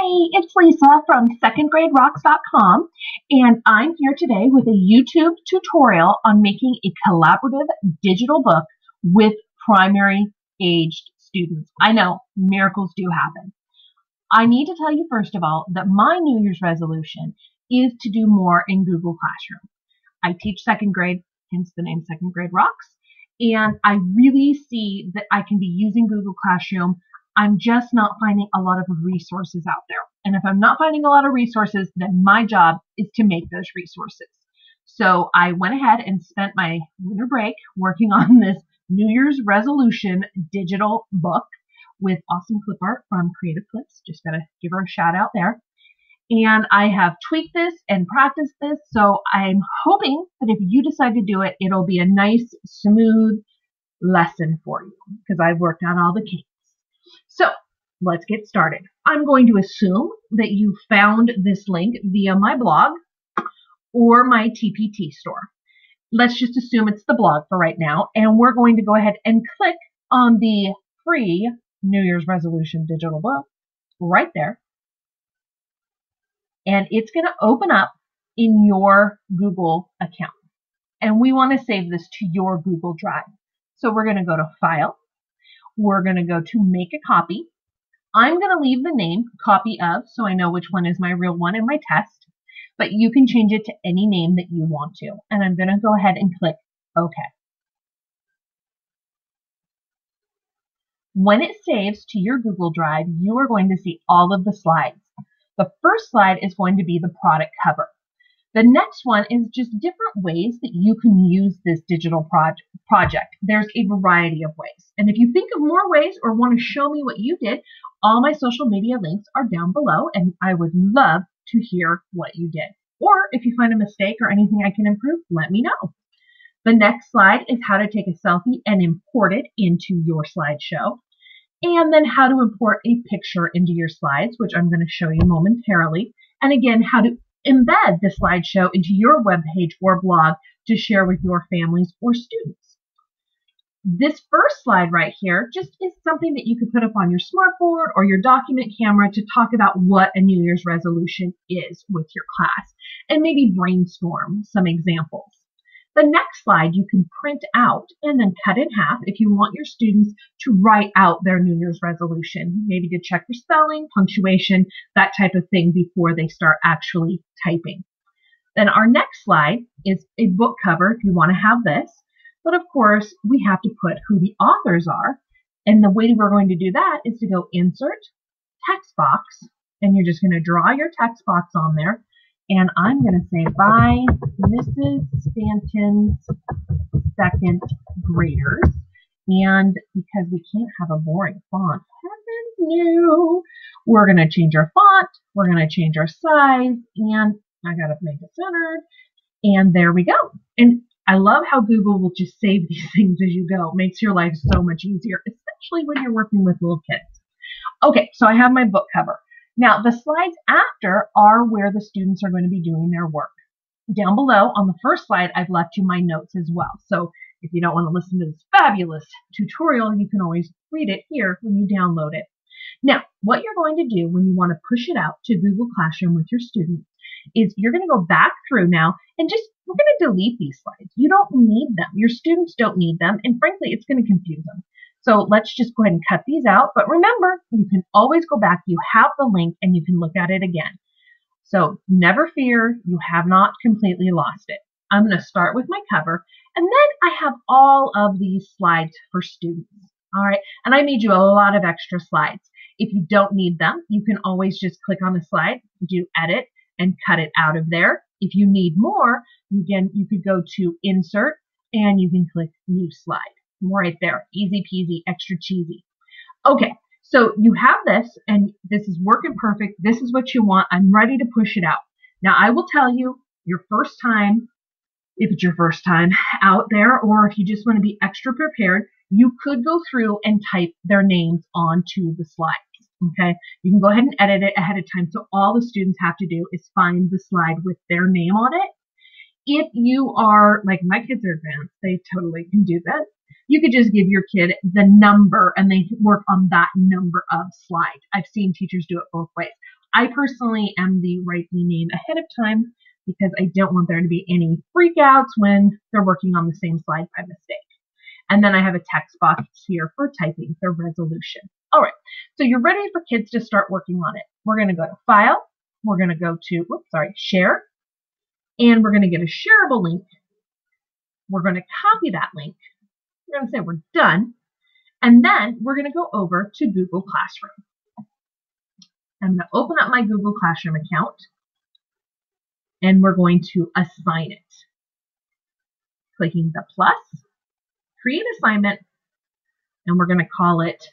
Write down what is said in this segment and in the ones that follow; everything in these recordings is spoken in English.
Hey, it's Lisa from secondgraderocks.com, and I'm here today with a YouTube tutorial on making a collaborative digital book with primary aged students. I know, miracles do happen. I need to tell you first of all that my New Year's resolution is to do more in Google Classroom. I teach second grade, hence the name Second Grade Rocks, and I really see that I can be using Google Classroom. I'm just not finding a lot of resources out there. And if I'm not finding a lot of resources, then my job is to make those resources. So I went ahead and spent my winter break working on this New Year's resolution digital book with awesome clip art from Creative Clips. Just gotta give her a shout out there. And I have tweaked this and practiced this, so I'm hoping that if you decide to do it, it'll be a nice, smooth lesson for you, because I've worked out all the kinks. So let's get started. I'm going to assume that you found this link via my blog or my TPT store. Let's just assume it's the blog for right now, and we're going to go ahead and click on the free New Year's resolution digital book right there. And it's going to open up in your Google account. And we want to save this to your Google Drive. So we're going to go to File. We're going to go to Make a Copy. I'm going to leave the name Copy Of, so I know which one is my real one and my test. But you can change it to any name that you want to. And I'm going to go ahead and click OK. When it saves to your Google Drive, you are going to see all of the slides. The first slide is going to be the product cover. The next one is just different ways that you can use this digital project. There's a variety of ways. And if you think of more ways or want to show me what you did, all my social media links are down below, and I would love to hear what you did. Or if you find a mistake or anything I can improve, let me know. The next slide is how to take a selfie and import it into your slideshow. And then how to import a picture into your slides, which I'm going to show you momentarily. And again, how to embed the slideshow into your webpage or blog to share with your families or students. This first slide right here just is something that you could put up on your smartboard or your document camera to talk about what a New Year's resolution is with your class and maybe brainstorm some examples. The next slide you can print out and then cut in half if you want your students to write out their New Year's resolution, maybe to check for spelling, punctuation, that type of thing before they start actually typing. Then our next slide is a book cover if you want to have this. But of course, we have to put who the authors are. And the way we're going to do that is to go Insert, Text Box, and you're just going to draw your text box on there. And I'm going to say, by Mrs. Stanton's second graders. And because we can't have a boring font, heaven no, we're going to change our font, we're going to change our size, and I got to make it centered. And there we go. And I love how Google will just save these things as you go. It makes your life so much easier, especially when you're working with little kids. Okay, so I have my book cover. Now, the slides after are where the students are going to be doing their work. Down below on the first slide, I've left you my notes as well. So if you don't want to listen to this fabulous tutorial, you can always read it here when you download it. Now, what you're going to do when you want to push it out to Google Classroom with your students is you're going to go back through now and we're going to delete these slides. You don't need them. Your students don't need them. And frankly, it's going to confuse them. So let's just go ahead and cut these out. But remember, you can always go back. You have the link and you can look at it again. So never fear, you have not completely lost it. I'm going to start with my cover. And then I have all of these slides for students. All right. And I made you a lot of extra slides. If you don't need them, you can always just click on the slide, do edit, and cut it out of there. If you need more, again, you could go to Insert and you can click New Slide. Right there. Easy peasy, extra cheesy. Okay, so you have this, and this is working perfect. This is what you want. I'm ready to push it out. Now, I will tell you, your first time, if it's your first time out there, or if you just want to be extra prepared, you could go through and type their names onto the slides. Okay, you can go ahead and edit it ahead of time. So all the students have to do is find the slide with their name on it. If you are, like my kids are advanced, they totally can do that. You could just give your kid the number and they work on that number of slide. I've seen teachers do it both ways. I personally am the write the name ahead of time because I don't want there to be any freakouts when they're working on the same slide by mistake. And then I have a text box here for typing the resolution. All right, so you're ready for kids to start working on it. We're going to go to File. We're going to go to, Share. And we're going to get a shareable link. We're going to copy that link. We're going to say we're done. And then we're going to go over to Google Classroom. I'm going to open up my Google Classroom account. And we're going to assign it. Clicking the plus, create assignment, and we're going to call it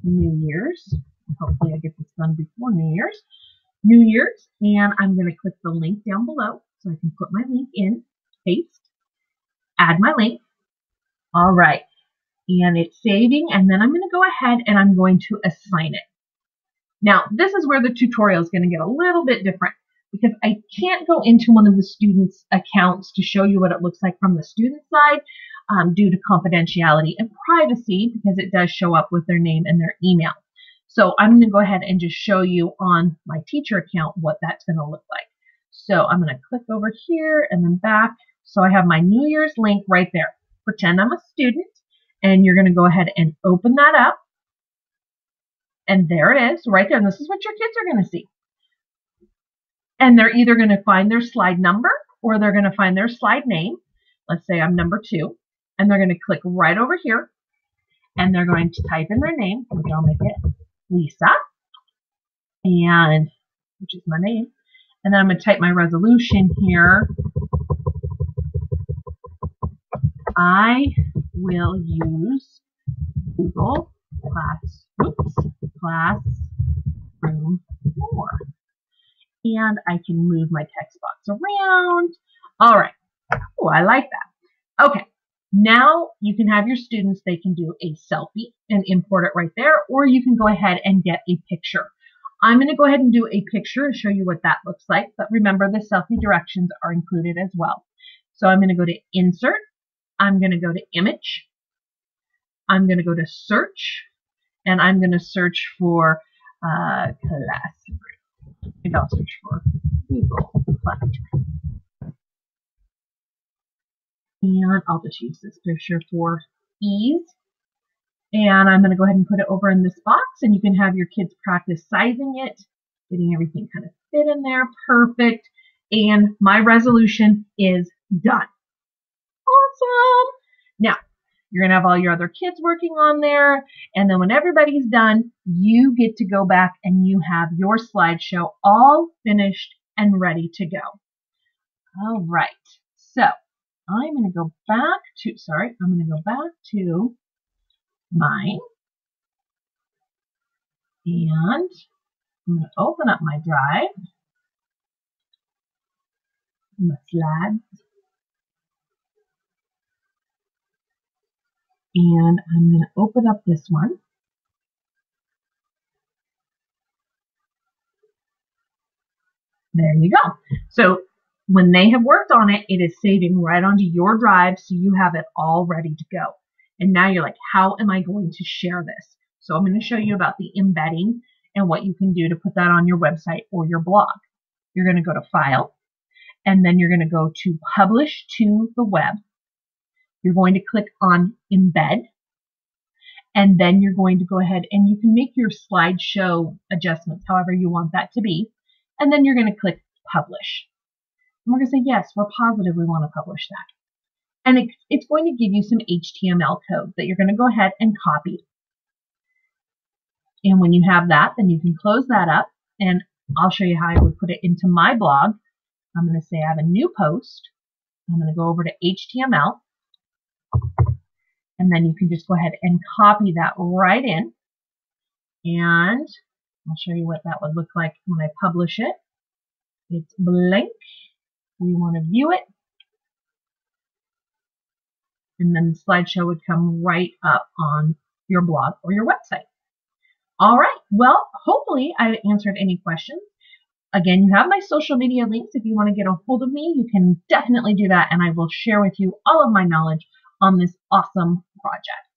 New Year's. Hopefully I get this done before New Year's. New Year's, and I'm going to click the link down below so I can put my link in, paste, add my link. All right, and it's saving, and then I'm going to go ahead and I'm going to assign it. Now, this is where the tutorial is going to get a little bit different because I can't go into one of the students' accounts to show you what it looks like from the student side due to confidentiality and privacy because it does show up with their name and their email. So I'm going to go ahead and just show you on my teacher account what that's going to look like. So I'm going to click over here and then back. So I have my New Year's link right there. Pretend I'm a student, and you're going to go ahead and open that up. And there it is right there. And this is what your kids are going to see. And they're either going to find their slide number or they're going to find their slide name. Let's say I'm number 2. And they're going to click right over here. And they're going to type in their name, which I'll make it Lisa, and which is my name. And then I'm going to type my resolution here. I will use Google Classroom more. And I can move my text box around. All right. Oh, I like that. Okay. Now you can have your students, they can do a selfie and import it right there, or you can go ahead and get a picture. I'm going to go ahead and do a picture and show you what that looks like. But remember, the selfie directions are included as well. So I'm going to go to Insert. I'm going to go to Image. I'm going to go to Search. And I'm going to search for Classroom. Maybe I'll search for Google Classroom. And I'll just use this picture for ease. And I'm going to go ahead and put it over in this box, and you can have your kids practice sizing it, getting everything kind of fit in there. Perfect. And my resolution is done. Awesome. Now, you're going to have all your other kids working on there. And then when everybody's done, you get to go back and you have your slideshow all finished and ready to go. All right. So I'm going to go back to mine. And I'm going to open up my drive, my slides. And I'm going to open up this one. There you go. So when they have worked on it, it is saving right onto your drive, so you have it all ready to go. And now you're like, how am I going to share this? So I'm going to show you about the embedding and what you can do to put that on your website or your blog. You're going to go to File, and then you're going to go to Publish to the Web. You're going to click on Embed, and then you're going to go ahead and you can make your slideshow adjustments however you want that to be, and then you're going to click Publish. And we're going to say, yes, we're positive we want to publish that. And it's going to give you some HTML code that you're going to go ahead and copy. And when you have that, then you can close that up, and I'll show you how I would put it into my blog. I'm going to say I have a new post. I'm going to go over to HTML. And then you can just go ahead and copy that right in. And I'll show you what that would look like when I publish it. It's blank. We want to view it. And then the slideshow would come right up on your blog or your website. All right. Well, hopefully I answered any questions. Again, you have my social media links. If you want to get a hold of me, you can definitely do that, and I will share with you all of my knowledge on this awesome project.